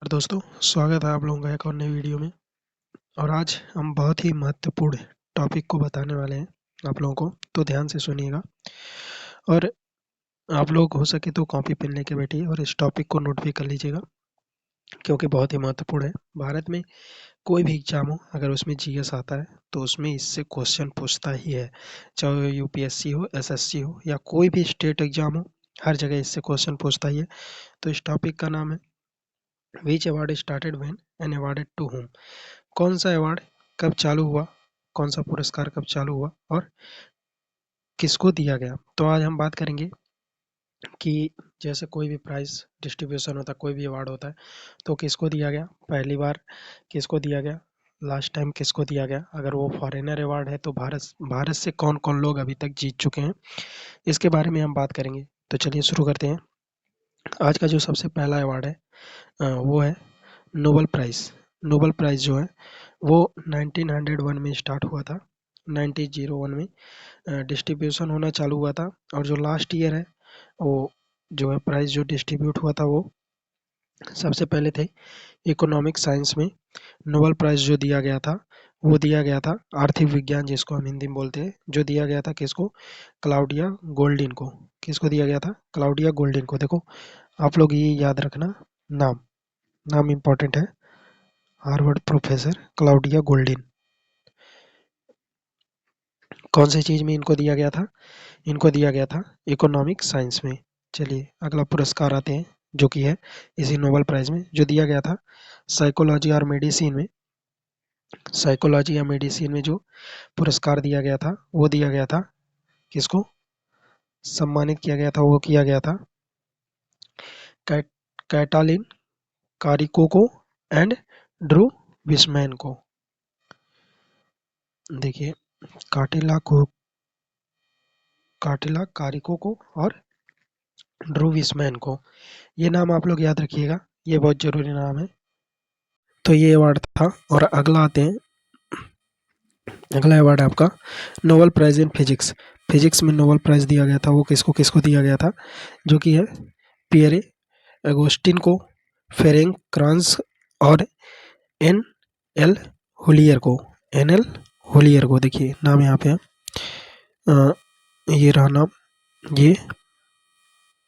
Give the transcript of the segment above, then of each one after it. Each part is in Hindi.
नमस्कार दोस्तों, स्वागत है आप लोगों का एक और नई वीडियो में। और आज हम बहुत ही महत्वपूर्ण टॉपिक को बताने वाले हैं आप लोगों को, तो ध्यान से सुनिएगा। और आप लोग हो सके तो कॉपी पेन लेके बैठिए और इस टॉपिक को नोट भी कर लीजिएगा, क्योंकि बहुत ही महत्वपूर्ण है। भारत में कोई भी एग्जाम हो, अगर उसमें जीएस आता है तो उसमें इससे क्वेश्चन पूछता ही है। चाहे यूपीएससी हो, एसएससी हो या कोई भी स्टेट एग्जाम हो, हर जगह इससे क्वेश्चन पूछता ही है। तो इस टॉपिक का नाम है which award started when and awarded to whom। कौन सा अवार्ड कब चालू हुआ, कौन सा पुरस्कार कब चालू हुआ और किसको दिया गया। तो आज हम बात करेंगे कि जैसे कोई भी प्राइज डिस्ट्रीब्यूशन होता है, कोई भी अवार्ड होता है, तो किसको दिया गया, पहली बार किसको दिया गया, लास्ट टाइम किसको दिया गया। अगर वो फॉरेनर अवार्ड है तो भारत से कौन कौन लोग अभी तक जीत चुके हैं, इसके बारे में हम बात करेंगे। तो चलिए शुरू करते हैं। आज का जो सबसे पहला अवार्ड है वो है नोबेल प्राइज़। नोबेल प्राइज़ जो है वो 1901 में स्टार्ट हुआ था। 1901 में डिस्ट्रीब्यूशन होना चालू हुआ था। और जो लास्ट ईयर है वो जो है प्राइज़ जो डिस्ट्रीब्यूट हुआ था वो सबसे पहले थे इकोनॉमिक साइंस में। नोबेल प्राइज़ जो दिया गया था वो दिया गया था आर्थिक विज्ञान, जिसको हम हिंदी में बोलते हैं, जो दिया गया था किसको, क्लाउडिया गोल्डिन को। किसको दिया गया था, क्लाउडिया गोल्डिन को। देखो आप लोग ये याद रखना, नाम नाम इम्पोर्टेंट है। Harvard professor Claudia Goldin. कौन सी चीज में इनको दिया गया था, इनको दिया गया था इकोनॉमिक साइंस में। चलिए अगला पुरस्कार आते हैं, जो कि है इसी नोबेल प्राइज में जो दिया गया था साइकोलॉजी और मेडिसिन में। साइकोलॉजी या मेडिसिन में जो पुरस्कार दिया गया था वो दिया गया था किसको, सम्मानित किया गया था, वो किया गया था कैट, कैटालिन कारिको को एंड ड्रू विस्मैन को। देखिए काटिला कारिको को और ड्रू विस्मैन को, ये नाम आप लोग याद रखिएगा, ये बहुत जरूरी नाम है। तो ये अवार्ड था। और अगला आते हैं, अगला अवार्ड है आपका Nobel prize in physics. Physics में नोबेल प्राइज दिया गया था, वो किसको किसको दिया गया था, जो कि है पियरे एगोस्टिन को, फेरेंग क्रांस और एन एल होलियर को। एन एल होलियर को, देखिए नाम यहाँ पे है, ये रहा नाम, ये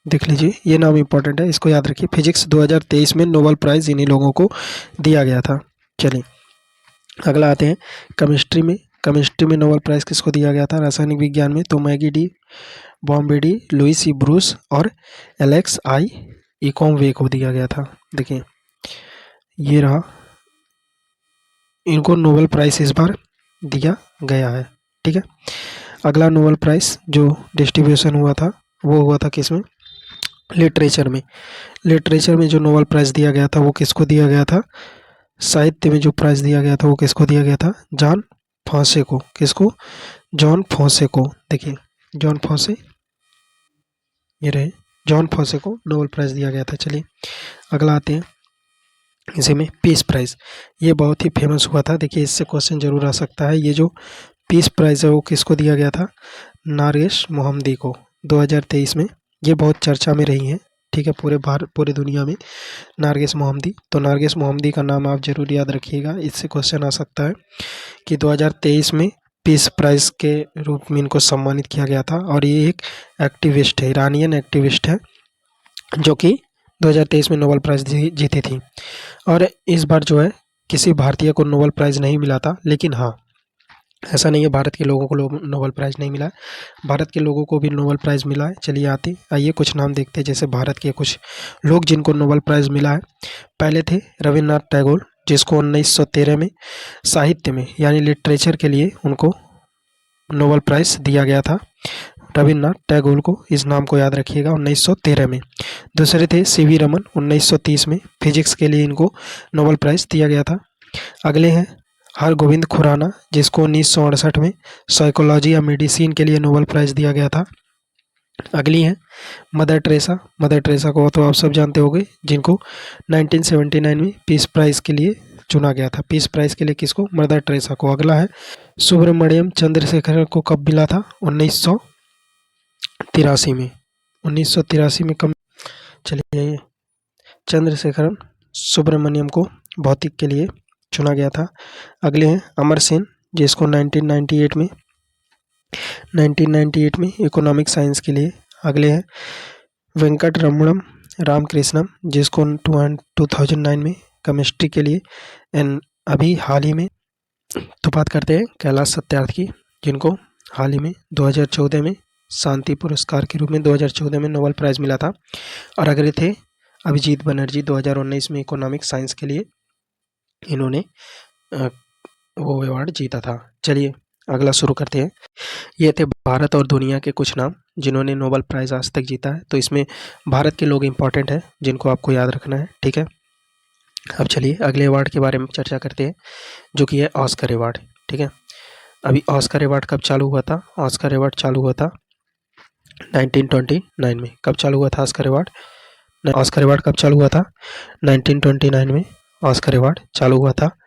देख लीजिए, ये नाम इंपॉर्टेंट है, इसको याद रखिए। फिजिक्स 2023 में नोबेल प्राइज इन्हीं लोगों को दिया गया था। चलिए अगला आते हैं केमिस्ट्री में। केमिस्ट्री में नोबेल प्राइज किसको दिया गया था, रासायनिक विज्ञान में, तो मैगी डी बॉम्बे डी लुइस ई ब्रूस और एलेक्स आई इकोमवे को दिया गया था। देखिए ये रहा, इनको नोबेल प्राइज इस बार दिया गया है। ठीक है, अगला नोबेल प्राइज जो डिस्ट्रीब्यूशन हुआ था वो हुआ था किसमें, लिटरेचर में। लिटरेचर में जो नोबेल प्राइज दिया गया था वो किसको दिया गया था, साहित्य में जो प्राइज दिया गया था वो किसको दिया गया था, जॉन फॉसे को। किसको, जॉन फॉसे को। देखिए जॉन फॉसे, ये रहे, जॉन फॉसे को नोबेल प्राइज दिया गया था। चलिए अगला आते हैं, इसी में पीस प्राइज, ये बहुत ही फेमस हुआ था। देखिए इससे क्वेश्चन जरूर आ सकता है। ये जो पीस प्राइज है वो किसको दिया गया था, नारगेस मोहम्मदी को, 2023 में। ये बहुत चर्चा में रही हैं, ठीक है, पूरे दुनिया में नारगेस मोहम्मदी। तो नारगेस मोहम्मदी का नाम आप जरूर याद रखिएगा, इससे क्वेश्चन आ सकता है कि 2023 में पीस प्राइज के रूप में इनको सम्मानित किया गया था। और ये एक एक्टिविस्ट है, ईरानियन एक्टिविस्ट है, जो कि 2023 में नोबेल प्राइज जीती थी। और इस बार जो है किसी भारतीय को नोबेल प्राइज नहीं मिला था, लेकिन हाँ ऐसा नहीं है भारत के लोगों को नोबेल प्राइज़ नहीं मिला है, भारत के लोगों को भी नोबेल प्राइज़ मिला है। चलिए आइए कुछ नाम देखते हैं, जैसे भारत के कुछ लोग जिनको नोबेल प्राइज़ मिला है। पहले थे रविन्द्रनाथ टैगोर, जिसको 1913 में साहित्य में यानी लिटरेचर के लिए उनको नोबेल प्राइज़ दिया गया था। रविन्द्रनाथ टैगोर को, इस नाम को याद रखिएगा, 1913 में। दूसरे थे सीवी रमन, 1930 में फिजिक्स के लिए इनको नोबेल प्राइज़ दिया गया था। अगले हैं हरगोविंद खुराना, जिसको 1968 में साइकोलॉजी या मेडिसिन के लिए नोबेल प्राइज़ दिया गया था। अगली हैं मदर टेरेसा। मदर टेरेसा को तो आप सब जानते होंगे, जिनको 1979 में पीस प्राइज़ के लिए चुना गया था। पीस प्राइज़ के लिए किसको, मदर टेरेसा को। अगला है सुब्रमण्यम चंद्रशेखर को, कब मिला था, 1983 में। 1983 में कब, चलिए चंद्रशेखरन सुब्रमण्यम को भौतिक के लिए चुना गया था। अगले हैं अमर सेन, जिसको 1998 में इकोनॉमिक साइंस के लिए। अगले हैं वेंकट रमणम रामकृष्णम, जिसको 2009 में केमिस्ट्री के लिए। एंड अभी हाल ही में तो बात करते हैं कैलाश सत्यार्थी की, जिनको हाल ही में 2014 में शांति पुरस्कार के रूप में 2014 में नोबेल प्राइज़ मिला था। और अगले थे अभिजीत बनर्जी, 2019 में इकोनॉमिक साइंस के लिए इन्होंने वो अवार्ड जीता था। चलिए अगला शुरू करते हैं। ये थे भारत और दुनिया के कुछ नाम जिन्होंने नोबेल प्राइज़ आज तक जीता है। तो इसमें भारत के लोग इंपॉर्टेंट हैं जिनको आपको याद रखना है, ठीक है। अब चलिए अगले अवार्ड के बारे में चर्चा करते हैं, जो कि है ऑस्कर अवार्ड, ठीक है। अभी ऑस्कर अवार्ड कब चालू हुआ था? ऑस्कर अवार्ड चालू हुआ था 1929 में। कब चालू हुआ था ऑस्कर अवार्ड? ऑस्कर अवार्ड कब चालू हुआ था? 1929 में ऑस्कर अवार्ड चालू हुआ था।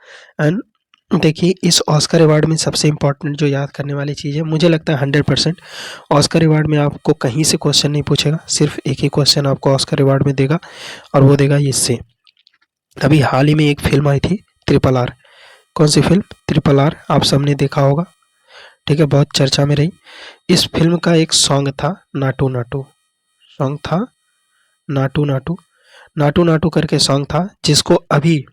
एंड देखिए इस ऑस्कर अवार्ड में सबसे इम्पोर्टेंट जो याद करने वाली चीज़ है, मुझे लगता है 100% ऑस्कर अवार्ड में आपको कहीं से क्वेश्चन नहीं पूछेगा, सिर्फ एक ही क्वेश्चन आपको ऑस्कर अवार्ड में देगा, और वो देगा इससे। अभी हाल ही में एक फिल्म आई थी RRR। कौन सी फिल्म? RRR, आप सबने देखा होगा, ठीक है, बहुत चर्चा में रही। इस फिल्म का एक सॉन्ग था नाटू नाटू, सॉन्ग था नाटू नाटू, नाटू नाटू करके सॉन्ग था, जिसको अभी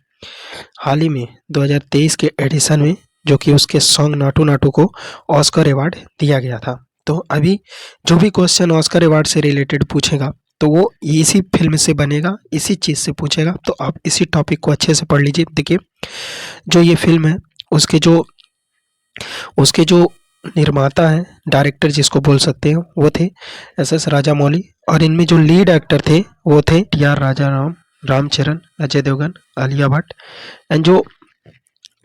हाल ही में 2023 के एडिशन में, जो कि उसके सॉन्ग नाटू नाटू को ऑस्कर अवार्ड दिया गया था। तो अभी जो भी क्वेश्चन ऑस्कर अवार्ड से रिलेटेड पूछेगा तो वो इसी फिल्म से बनेगा, इसी चीज़ से पूछेगा। तो आप इसी टॉपिक को अच्छे से पढ़ लीजिए। देखिए जो ये फिल्म है उसके जो निर्माता हैं, डायरेक्टर जिसको बोल सकते हैं, वो थे SS राजामौली, और इनमें जो लीड एक्टर थे वो थे TR राजाराम, रामचरण, अजय देवगन, आलिया भट्ट। एंड जो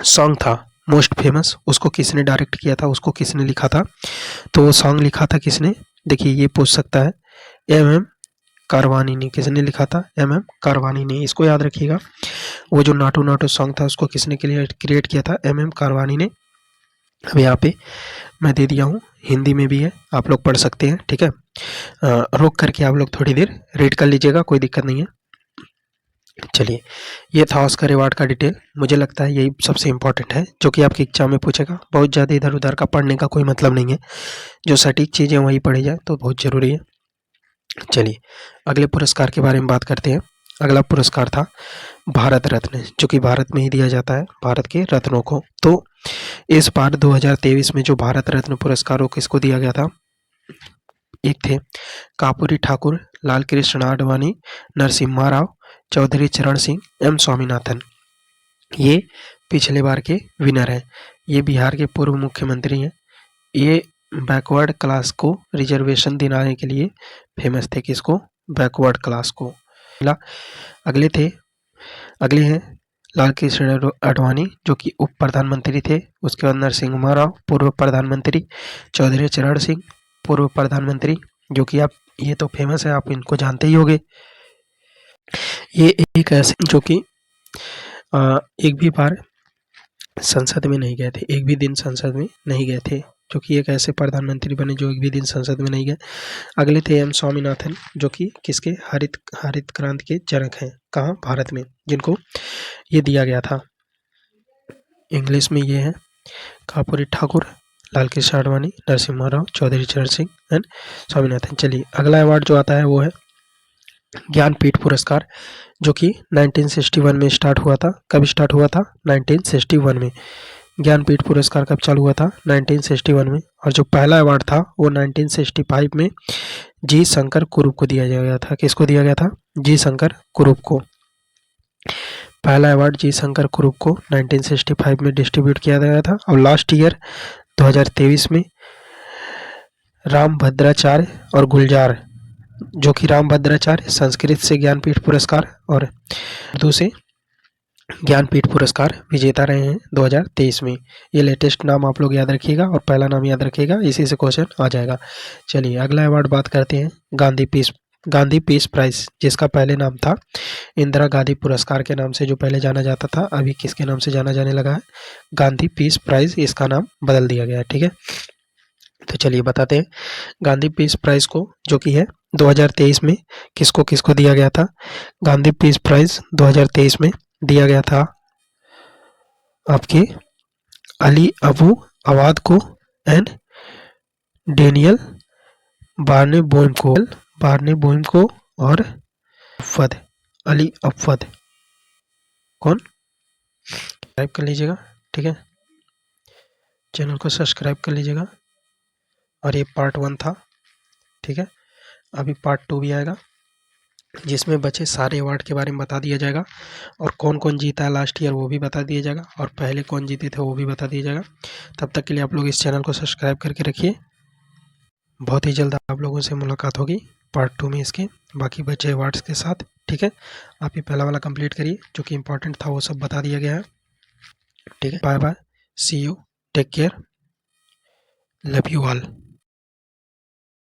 सॉन्ग था मोस्ट फेमस, उसको किसने डायरेक्ट किया था, उसको किसने लिखा था? तो वो सॉन्ग लिखा था किसने? देखिए ये पूछ सकता है, MM कारवानी ने। किसने लिखा था? MM कारवानी ने। इसको याद रखिएगा। वो जो नाटू नाटू सॉन्ग था उसको किसने क्रिएट किया था? MM कारवानी ने। अब यहाँ पे मैं दे दिया हूँ, हिंदी में भी है, आप लोग पढ़ सकते हैं, ठीक है। रोक करके आप लोग थोड़ी देर रीड कर लीजिएगा, कोई दिक्कत नहीं है। चलिए ये था ऑस्कर अवार्ड का डिटेल। मुझे लगता है यही सबसे इम्पोर्टेंट है, जो कि आपके एग्जाम में पूछेगा। बहुत ज़्यादा इधर उधर का पढ़ने का कोई मतलब नहीं है, जो सटीक चीज़ें वही पढ़ी जाए तो बहुत ज़रूरी है। चलिए अगले पुरस्कार के बारे में बात करते हैं। अगला पुरस्कार था भारत रत्न, जो कि भारत में ही दिया जाता है, भारत के रत्नों को। तो इस बार 2023 में जो भारत रत्न पुरस्कारों किसको दिया गया था? एक थे कर्पूरी ठाकुर, लाल कृष्ण आडवाणी, नरसिम्हा राव, चौधरी चरण सिंह, M स्वामीनाथन। ये पिछले बार के विनर हैं। ये बिहार के पूर्व मुख्यमंत्री हैं। ये बैकवर्ड क्लास को रिजर्वेशन दिलाने के लिए फेमस थे। किसको? बैकवर्ड क्लास को। अगले हैं लाल कृष्ण आडवाणी, जो कि उप प्रधानमंत्री थे। उसके बाद नरसिम्हा राव, पूर्व प्रधानमंत्री। चौधरी चरण सिंह, पूर्व प्रधानमंत्री, जो कि आप, ये तो फेमस है, आप इनको जानते ही होंगे। ये एक ऐसे जो कि एक भी बार संसद में नहीं गए थे, एक भी दिन संसद में नहीं गए थे, जो कि एक ऐसे प्रधानमंत्री बने जो एक भी दिन संसद में नहीं गए। अगले थे M स्वामीनाथन, जो कि किसके? हरित क्रांति के जनक हैं। कहाँ? भारत में, जिनको ये दिया गया था। इंग्लिश में ये है कर्पूरी ठाकुर, लाल कृष्ण आडवाणी, नरसिम्हा राव, चौधरी चरण सिंह एंड स्वामीनाथन। चलिए अगला अवार्ड जो आता है वो है ज्ञानपीठ पुरस्कार, जो कि 1961 में स्टार्ट हुआ था। कब स्टार्ट हुआ था? 1961 में। ज्ञानपीठ पुरस्कार कब चालू हुआ था? 1961 में। और जो पहला अवार्ड था वो 1965 में जी शंकर कुरूप को दिया गया था। किसको दिया गया था? जी शंकर कुरूप को। पहला अवार्ड जी शंकर कुरूप को 1965 में डिस्ट्रीब्यूट किया गया था। और लास्ट ईयर 2023 में रामभद्राचार्य और गुलजार, जो कि रामभद्राचार्य संस्कृत से ज्ञानपीठ पुरस्कार और उर्दू से ज्ञानपीठ पुरस्कार विजेता रहे हैं 2023 में। ये लेटेस्ट नाम आप लोग याद रखिएगा और पहला नाम याद रखिएगा, इसी से क्वेश्चन आ जाएगा। चलिए अगला अवार्ड बात करते हैं गांधी पीस प्राइज, जिसका पहले नाम था इंदिरा गांधी पुरस्कार के नाम से जो पहले जाना जाता था, अभी किसके नाम से जाना जाने लगा है? गांधी पीस प्राइज, इसका नाम बदल दिया गया है, ठीक है। तो चलिए बताते हैं गांधी पीस प्राइज को, जो कि है 2023 में किसको किसको दिया गया था? गांधी पीस प्राइज 2023 में दिया गया था आपके अली अबू अवाद को एंड डेनियल बारने को और अफद अली अफद। कौन? सब्सक्राइब कर लीजिएगा, ठीक है, चैनल को सब्सक्राइब कर लीजिएगा। और ये पार्ट 1 था, ठीक है। अभी पार्ट 2 भी आएगा जिसमें बचे सारे अवार्ड के बारे में बता दिया जाएगा और कौन कौन जीता है लास्ट ईयर वो भी बता दिया जाएगा और पहले कौन जीते थे वो भी बता दिया जाएगा। तब तक के लिए आप लोग इस चैनल को सब्सक्राइब करके रखिए। बहुत ही जल्द आप लोगों से मुलाकात होगी पार्ट 2 में इसके बाकी बचे अवार्ड्स के साथ, ठीक है। आप ये पहला वाला कंप्लीट करिए जो कि इम्पोर्टेंट था, वो सब बता दिया गया है, ठीक है। Bye bye, see you, take care, love you all.